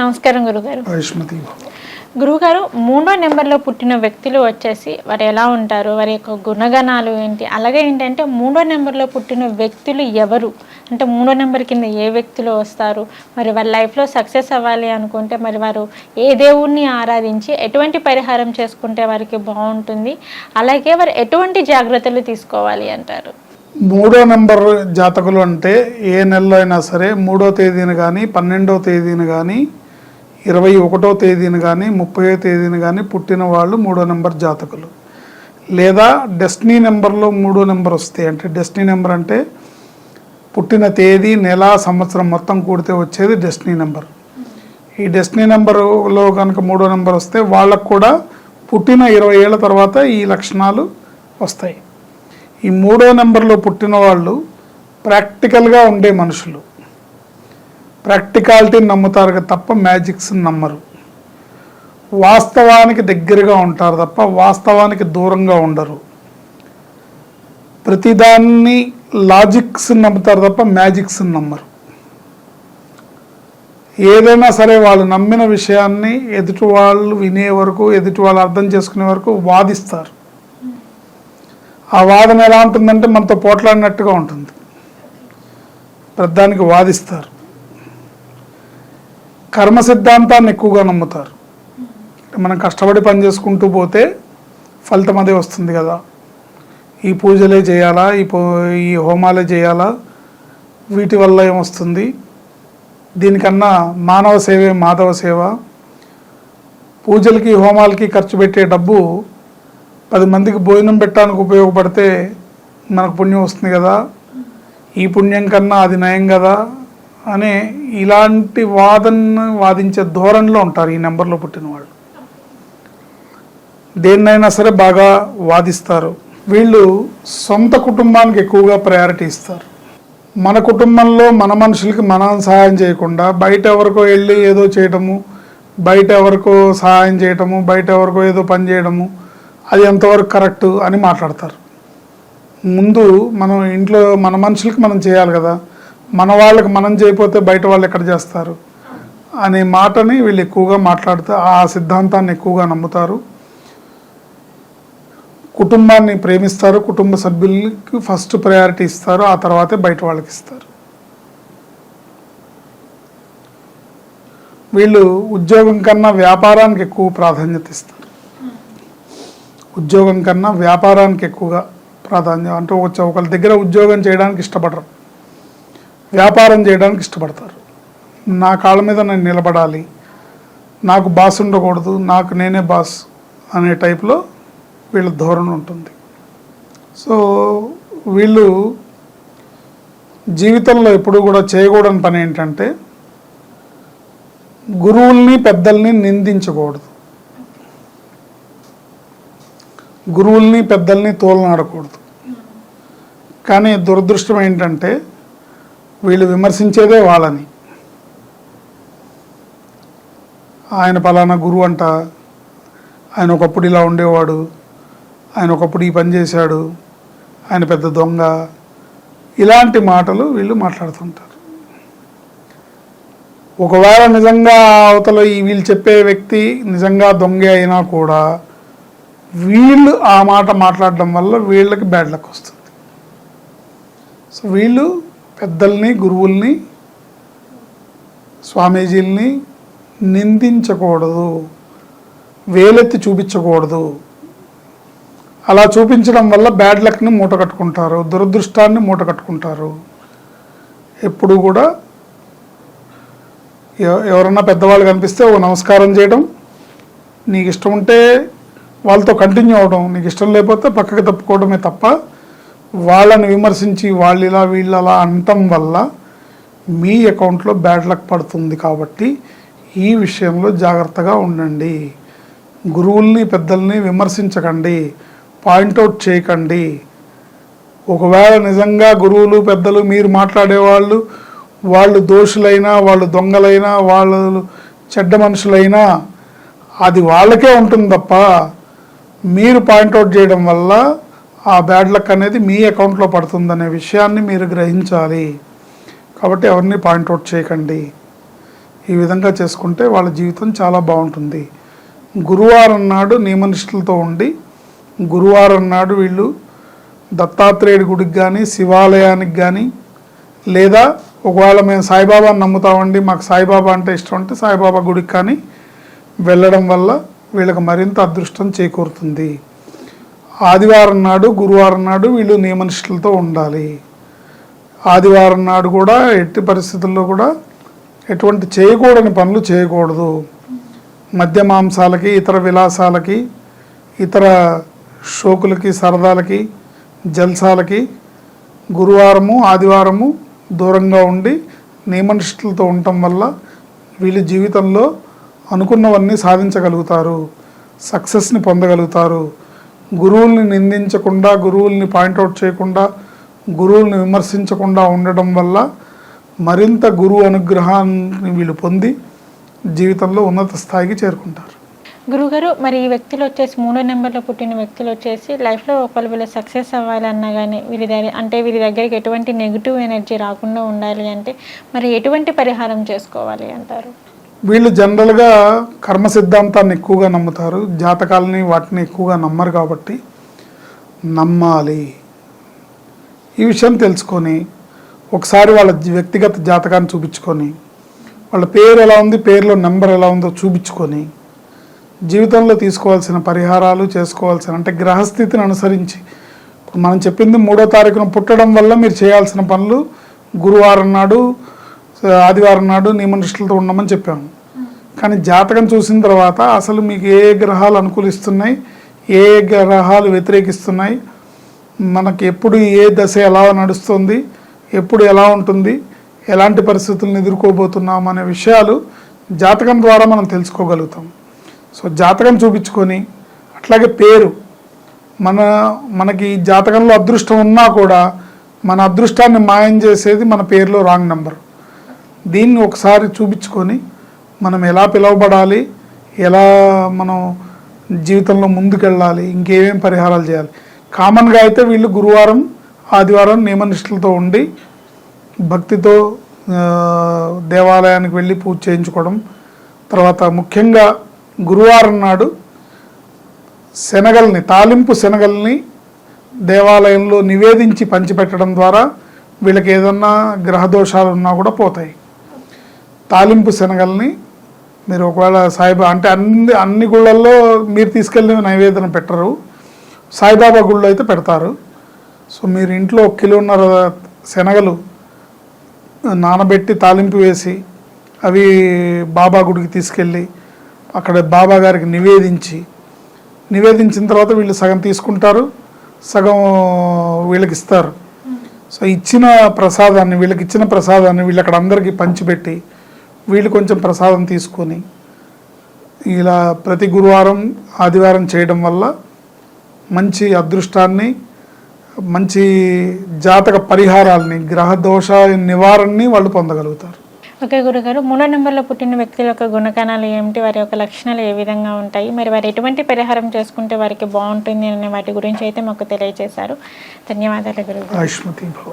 నమస్కారం గురుగారు. గురుగారు, 3వ నెంబర్లో పుట్టిన వ్యక్తులు వచ్చేసి వారు ఎలా ఉంటారు, వారి యొక్క గుణగణాలు ఏంటి, అలాగే ఏంటంటే 3వ నెంబర్లో పుట్టిన వ్యక్తులు ఎవరు, అంటే 3వ నెంబర్ కింద ఏ వ్యక్తులు వస్తారు, మరి వారి లైఫ్లో సక్సెస్ అవ్వాలి అనుకుంటే మరి వారు ఏ దేవుణ్ణి ఆరాధించి ఎటువంటి పరిహారం చేసుకుంటే వారికి బాగుంటుంది, అలాగే వారు ఎటువంటి జాగ్రత్తలు తీసుకోవాలి అంటారు? 3వ నెంబర్ జాతకులు అంటే ఏ నెలలో అయినా సరే 3వ తేదీన కానీ 12వ తేదీన కానీ 21వ తేదీన కానీ 30వ తేదీన కానీ పుట్టిన వాళ్ళు 3వ నెంబర్ జాతకులు. లేదా డెస్టినీ నెంబర్లో 3వ నెంబర్ వస్తే, అంటే డెస్టినీ నెంబర్ అంటే పుట్టిన తేదీ, నెల, సంవత్సరం మొత్తం కూడితే వచ్చేది డెస్టినీ నెంబర్. ఈ డెస్టినీ నెంబర్లో కనుక 3వ నెంబర్ వస్తే వాళ్ళకు కూడా పుట్టిన 20 ఏళ్ళ తర్వాత ఈ లక్షణాలు వస్తాయి. ఈ 3వ నెంబర్లో పుట్టిన వాళ్ళు ప్రాక్టికల్గా ఉండే మనుషులు, ప్రాక్టికాలిటీని నమ్ముతారు తప్ప మ్యాజిక్స్ని నమ్మరు. వాస్తవానికి దగ్గరగా ఉంటారు తప్ప వాస్తవానికి దూరంగా ఉండరు. ప్రతిదాన్ని లాజిక్స్ని నమ్ముతారు తప్ప మ్యాజిక్స్ని నమ్మరు. ఏదైనా సరే వాళ్ళు నమ్మిన విషయాన్ని ఎదుటి వాళ్ళు వినే వరకు, ఎదుటి వాళ్ళు అర్థం చేసుకునే వరకు వాదిస్తారు. ఆ వాదన ఎలా ఉంటుందంటే మనతో పోట్లాడినట్టుగా ఉంటుంది. ప్రతిదానికి వాదిస్తారు. కర్మ సిద్ధాంతాన్ని ఎక్కువగా నమ్ముతారు. మనం కష్టపడి పని చేసుకుంటూ పోతే ఫలితం అదే వస్తుంది కదా, ఈ పూజలే చేయాలా, ఈ హోమాలే చేయాలా, వీటి వల్ల ఏమొస్తుంది, దీనికన్నా మానవ సేవే మాధవ సేవ, పూజలకి హోమాలకి ఖర్చు పెట్టే డబ్బు 10 మందికి భోజనం పెట్టడానికి ఉపయోగపడితే మనకు పుణ్యం వస్తుంది కదా, ఈ పుణ్యం కన్నా అది నయం కదా అనే ఇలాంటి వాదించే ధోరణిలో ఉంటారు ఈ నెంబర్లో పుట్టిన వాళ్ళు. దేన్నైనా సరే బాగా వాదిస్తారు. వీళ్ళు సొంత కుటుంబానికి ఎక్కువగా ప్రయారిటీ ఇస్తారు. మన కుటుంబంలో మన మనుషులకి మనం సహాయం చేయకుండా బయట ఎవరికో వెళ్ళి ఏదో చేయటము, బయట ఎవరికో సహాయం చేయటము, బయట ఎవరికో ఏదో పని చేయడము, అది ఎంతవరకు కరెక్టు అని మాట్లాడతారు. ముందు మనం ఇంట్లో మన మనుషులకి మనం చేయాలి కదా, మన వాళ్ళకి మనం చేయకపోతే బయట వాళ్ళు ఎక్కడ చేస్తారు అనే మాటని వీళ్ళు ఎక్కువగా మాట్లాడుతూ ఆ సిద్ధాంతాన్ని ఎక్కువగా నమ్ముతారు. కుటుంబాన్ని ప్రేమిస్తారు, కుటుంబ సభ్యులకి ఫస్ట్ ప్రయారిటీ ఇస్తారు, ఆ తర్వాతే బయట వాళ్ళకి ఇస్తారు. వీళ్ళు ఉద్యోగం కన్నా వ్యాపారానికి ఎక్కువ ప్రాధాన్యత ఇస్తారు. ఉద్యోగం కన్నా వ్యాపారానికి ఎక్కువగా ప్రాధాన్యం, అంటే ఒకరి దగ్గర ఉద్యోగం చేయడానికి ఇష్టపడరు, వ్యాపారం చేయడానికి ఇష్టపడతారు. నా కాళ్ళ మీద నేను నిలబడాలి, నాకు బాస్ ఉండకూడదు, నాకు నేనే బాస్ అనే టైప్లో వీళ్ళ ధోరణి ఉంటుంది. సో వీళ్ళు జీవితంలో ఎప్పుడు కూడా చేయకూడని పని ఏంటంటే గురువుల్ని పెద్దల్ని నిందించకూడదు, గురువుల్ని పెద్దల్ని తోలనాడకూడదు. కానీ దురదృష్టం ఏంటంటే వీళ్ళు విమర్శించేదే వాళ్ళని. ఆయన పలానా గురువు అంట, ఆయన ఒకప్పుడు ఇలా ఉండేవాడు, ఆయన ఒకప్పుడు ఈ పని చేశాడు, ఆయన పెద్ద దొంగ, ఇలాంటి మాటలు వీళ్ళు మాట్లాడుతుంటారు. ఒకవేళ నిజంగా అవతల వీళ్ళు చెప్పే వ్యక్తి నిజంగా దొంగ అయినా కూడా వీళ్ళు ఆ మాట మాట్లాడడం వల్ల వీళ్ళకి బ్యాడ్ లక్ వస్తుంది. సో వీళ్ళు పెద్దల్ని, గురువుల్ని, స్వామీజీల్ని నిందించకూడదు, వేలెత్తి చూపించకూడదు. అలా చూపించడం వల్ల బ్యాడ్ లక్ని మూట కట్టుకుంటారు, దురదృష్టాన్ని మూట కట్టుకుంటారు. ఎప్పుడు కూడా ఎవరన్నా పెద్దవాళ్ళు కనిపిస్తే ఓ నమస్కారం చేయడం, నీకు ఇష్టం ఉంటే వాళ్ళతో కంటిన్యూ అవడం, నీకు ఇష్టం లేకపోతే పక్కకి తప్పుకోవడమే తప్ప వాళ్ళని విమర్శించి వాళ్ళు ఇలా వీళ్ళు అలా అనటం వల్ల మీ అకౌంట్లో బ్యాడ్ లక్ పడుతుంది. కాబట్టి ఈ విషయంలో జాగ్రత్తగా ఉండండి. గురువుల్ని పెద్దల్ని విమర్శించకండి, పాయింట్అవుట్ చేయకండి. ఒకవేళ నిజంగా గురువులు పెద్దలు మీరు మాట్లాడేవాళ్ళు వాళ్ళు దోషులైనా, వాళ్ళు దొంగలైనా, వాళ్ళు చెడ్డ మనుషులైనా అది వాళ్ళకే ఉంటుంది తప్ప మీరు పాయింట్అవుట్ చేయడం వల్ల ఆ బ్యాడ్ లక్ అనేది మీ అకౌంట్లో పడుతుందనే విషయాన్ని మీరు గ్రహించాలి. కాబట్టి ఎవరిని పాయింట్అవుట్ చేయకండి. ఈ విధంగా చేసుకుంటే వాళ్ళ జీవితం చాలా బాగుంటుంది. గురువారం నాడు నియమనిష్టలతో ఉండి గురువారం నాడు వీళ్ళు దత్తాత్రేయుడి గుడికి కానీ శివాలయానికి కానీ, లేదా ఒకవేళ మేము సాయిబాబాని నమ్ముతామండి, మాకు సాయిబాబా అంటే ఇష్టం అంటే సాయిబాబా గుడికి కానీ వెళ్ళడం వల్ల వీళ్ళకి మరింత అదృష్టం చేకూరుతుంది. ఆదివారం నాడు గురువారం నాడు వీళ్ళు నియమనిష్టలతో ఉండాలి. ఆదివారం నాడు కూడా ఎట్టి పరిస్థితుల్లో కూడా ఎటువంటి చేయకూడని పనులు చేయకూడదు. మద్య మాంసాలకి, ఇతర విలాసాలకి, ఇతర షోకులకి, సరదాలకి, జల్సాలకి గురువారము ఆదివారము దూరంగా ఉండి నియమనిష్టలతో ఉండటం వల్ల వీళ్ళ జీవితంలో అనుకున్నవన్నీ సాధించగలుగుతారు, సక్సెస్ని పొందగలుగుతారు. గురువుల్ని నిందించకుండా, గురువుల్ని పాయింట్అవుట్ చేయకుండా, గురువుల్ని విమర్శించకుండా ఉండడం వల్ల మరింత గురువు అనుగ్రహాన్ని వీళ్ళు పొంది జీవితంలో ఉన్నత స్థాయికి చేరుకుంటారు. గురుగారు, మరి ఈ వ్యక్తులు వచ్చేసి 3వ నెంబర్లో పుట్టిన వ్యక్తులు వచ్చేసి లైఫ్లో ఒకవేళ వీళ్ళు సక్సెస్ అవ్వాలన్నా కానీ వీరి దగ్గరికి ఎటువంటి నెగిటివ్ ఎనర్జీ రాకుండా ఉండాలి అంటే మరి ఎటువంటి పరిహారం చేసుకోవాలి అంటారు? వీళ్ళు జనరల్గా కర్మ సిద్ధాంతాన్ని ఎక్కువగా నమ్ముతారు, జాతకాలని వాటిని ఎక్కువగా నమ్మరు. కాబట్టి నమ్మాలి. ఈ విషయం తెలుసుకొని ఒకసారి వాళ్ళ వ్యక్తిగత జాతకాన్ని చూపించుకొని, వాళ్ళ పేరు ఎలా ఉంది, పేరులో నెంబర్ ఎలా ఉందో చూపించుకొని జీవితంలో తీసుకోవాల్సిన పరిహారాలు చేసుకోవాల్సిన, అంటే గ్రహస్థితిని అనుసరించి మనం చెప్పింది 3వ తారీఖున పుట్టడం వల్ల మీరు చేయాల్సిన పనులు గురువారం నాడు ఆదివారం నాడు నియమనిష్టలతో ఉండమని చెప్పాము. కానీ జాతకం చూసిన తర్వాత అసలు మీకు ఏ గ్రహాలు అనుకూలిస్తున్నాయి, ఏ గ్రహాలు వ్యతిరేకిస్తున్నాయి, మనకి ఎప్పుడు ఏ దశ ఎలా నడుస్తుంది, ఎప్పుడు ఎలా ఉంటుంది, ఎలాంటి పరిస్థితులను ఎదుర్కోబోతున్నాం అనే విషయాలు జాతకం ద్వారా మనం తెలుసుకోగలుగుతాం. సో జాతకం చూపించుకొని, అట్లాగే పేరు, మనకి జాతకంలో అదృష్టం ఉన్నా కూడా మన అదృష్టాన్ని మాయం చేసేది మన పేరులో రాంగ్ నెంబర్. దీన్ని ఒకసారి చూపించుకొని మనం ఎలా పిలువబడాలి, ఎలా మనం జీవితంలో ముందుకెళ్ళాలి, ఇంకేమేం పరిహారాలు చేయాలి. కామన్గా అయితే వీళ్ళు గురువారం ఆదివారం నియమనిష్టలతో ఉండి భక్తితో దేవాలయానికి వెళ్ళి పూజ చేయించుకోవడం, తర్వాత ముఖ్యంగా గురువారం నాడు శనగల్ని, తాలింపు శనగల్ని దేవాలయంలో నివేదించి పంచిపెట్టడం ద్వారా వీళ్ళకి ఏదన్నా గ్రహదోషాలు ఉన్నా కూడా పోతాయి. తాలింపు శనగల్ని మీరు ఒకవేళ సాయిబాబా అంటే అన్ని గుళ్ళల్లో మీరు తీసుకెళ్ళి నైవేద్యం పెట్టరు, సాయిబాబా గుళ్ళో అయితే పెడతారు. సో మీరు ఇంట్లో 1.5 కిలో శనగలు నానబెట్టి తాలింపు వేసి అవి బాబా గుడికి తీసుకెళ్ళి అక్కడ బాబా గారికి నివేదించిన తర్వాత వీళ్ళు సగం తీసుకుంటారు, సగం వీళ్ళకి ఇస్తారు. సో వీళ్ళకి ఇచ్చిన ప్రసాదాన్ని వీళ్ళు అక్కడ అందరికీ పంచిపెట్టి వీళ్ళు కొంచెం ప్రసాదం తీసుకొని ఇలా ప్రతి గురువారం ఆదివారం చేయడం వల్ల మంచి అదృష్టాన్ని, మంచి జాతక పరిహారాలని, గ్రహ దోష నివారణని వాళ్ళు పొందగలుగుతారు. ఓకే గురుగారు, 3వ నెంబర్లో పుట్టిన వ్యక్తుల యొక్క గుణగణాలు ఏమిటి, వారి యొక్క లక్షణాలు ఏ విధంగా ఉంటాయి, మరి వారు ఎటువంటి పరిహారం చేసుకుంటే వారికి బాగుంటుంది అనే వాటి గురించి అయితే మాకు తెలియజేశారు. ధన్యవాదాలు గురుగారు. ఆయుష్మతి భవ.